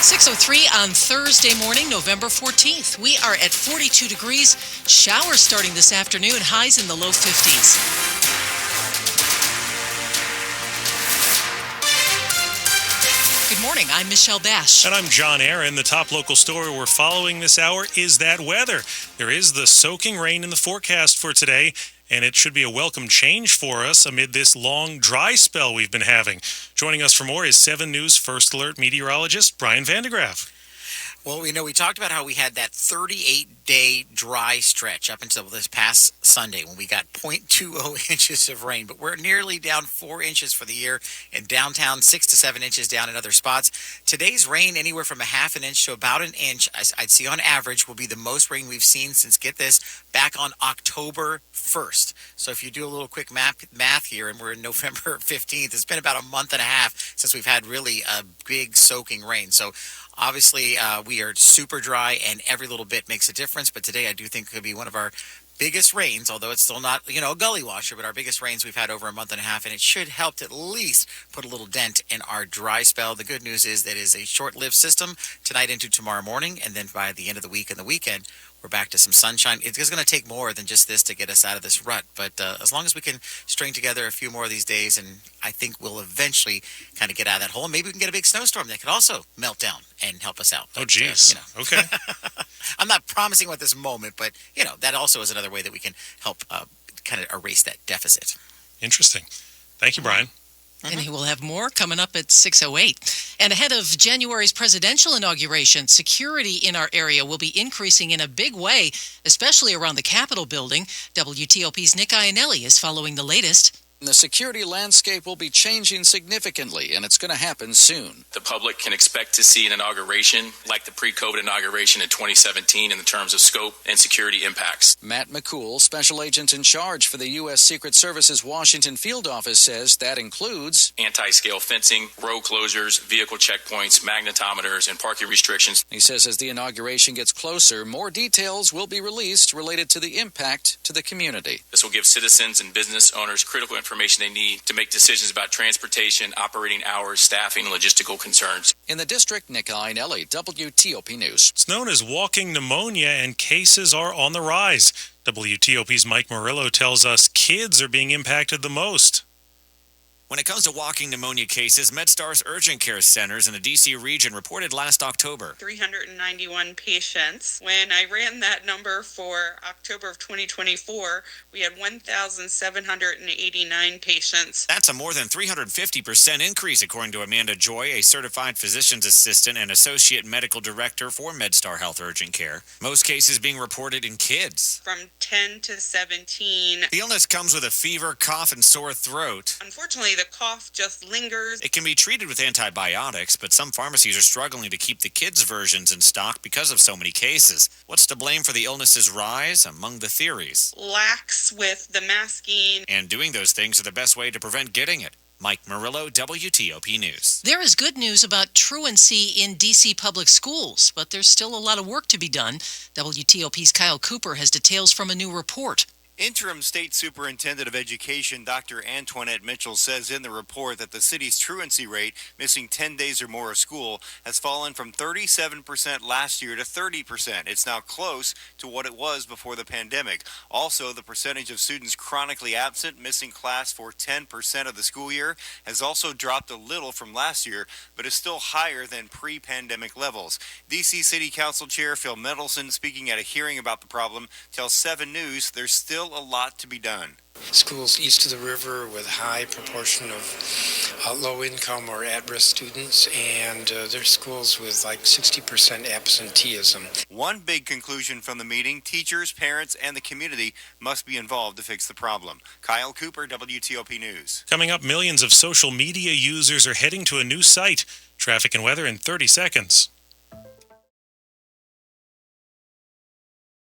6:03 on Thursday morning, November 14th. We are at 42 degrees. Showers starting this afternoon, highs in the low 50s. Good morning, I'm Michelle Basch. And I'm John Aaron. The top local story we're following this hour is that weather. There is the soaking rain in the forecast for today, and it should be a welcome change for us amid this long, dry spell we've been having. Joining us for more is 7 News First Alert meteorologist Brian Vandegraff. Well, we talked about how we had that 38-day dry stretch up until this past Sunday when we got 0.20 inches of rain. But we're nearly down 4 inches for the year. In downtown, 6 to 7 inches down in other spots. Today's rain, anywhere from a half an inch to about an inch, I'd see on average, will be the most rain we've seen since, get this, back on October 1st. So if you do a little quick math here, and we're in November 15th, it's been about a month and a half since we've had really a big soaking rain. So obviously, we are super dry, and every little bit makes a difference. But today, I do think could be one of our biggest rains, although it's still not, a gully washer, but our biggest rains we've had over a month and a half, and it should help to at least put a little dent in our dry spell. The good news is that it is a short-lived system tonight into tomorrow morning, and then by the end of the week and the weekend, we're back to some sunshine. It's going to take more than just this to get us out of this rut, but as long as we can string together a few more of these days, and I think we'll eventually kind of get out of that hole. Maybe we can get a big snowstorm that could also melt down and help us out. Oh, geez. Okay. I'm not promising at this moment, but, that also is another way that we can help kind of erase that deficit. Interesting. Thank you, Brian. And he will have more coming up at 6:08. And ahead of January's presidential inauguration, security in our area will be increasing in a big way, especially around the Capitol building. WTOP's Nick Iannelli is following the latest. The security landscape will be changing significantly, and it's going to happen soon. The public can expect to see an inauguration like the pre-COVID inauguration in 2017 in the terms of scope and security impacts. Matt McCool, special agent in charge for the U.S. Secret Service's Washington field office, says that includes anti-scale fencing, road closures, vehicle checkpoints, magnetometers, and parking restrictions. He says as the inauguration gets closer, more details will be released related to the impact to the community. This will give citizens and business owners critical information they need to make decisions about transportation, operating hours, staffing, and logistical concerns. In the district, Nick Iannelli, WTOP News. It's known as walking pneumonia, and cases are on the rise. WTOP's Mike Murillo tells us kids are being impacted the most. When it comes to walking pneumonia cases, MedStar's urgent care centers in the D.C. region reported last October 391 patients. When I ran that number for October of 2024, we had 1,789 patients. That's a more than 350% increase, according to Amanda Joy, a certified physician's assistant and associate medical director for MedStar Health Urgent Care. Most cases being reported in kids. From 10 to 17. The illness comes with a fever, cough, and sore throat. Unfortunately, the cough just lingers. It can be treated with antibiotics, but some pharmacies are struggling to keep the kids' versions in stock because of so many cases. What's to blame for the illness's rise? Among the theories, lax with the masking. And doing those things are the best way to prevent getting it. Mike Murillo, WTOP News. There is good news about truancy in D.C. public schools, but there's still a lot of work to be done. WTOP's Kyle Cooper has details from a new report. Interim State Superintendent of Education Dr. Antoinette Mitchell says in the report that the city's truancy rate, missing 10 days or more of school, has fallen from 37% last year to 30%. It's now close to what it was before the pandemic. Also, the percentage of students chronically absent, missing class for 10% of the school year, has also dropped a little from last year, but is still higher than pre-pandemic levels. D.C. City Council Chair Phil Mendelson, speaking at a hearing about the problem, tells 7 News there's still a lot to be done. Schools east of the river with high proportion of low-income or at-risk students, and there's schools with like 60% absenteeism. One big conclusion from the meeting, teachers, parents, and the community must be involved to fix the problem. Kyle Cooper, WTOP News. Coming up, millions of social media users are heading to a new site. Traffic and weather in 30 seconds.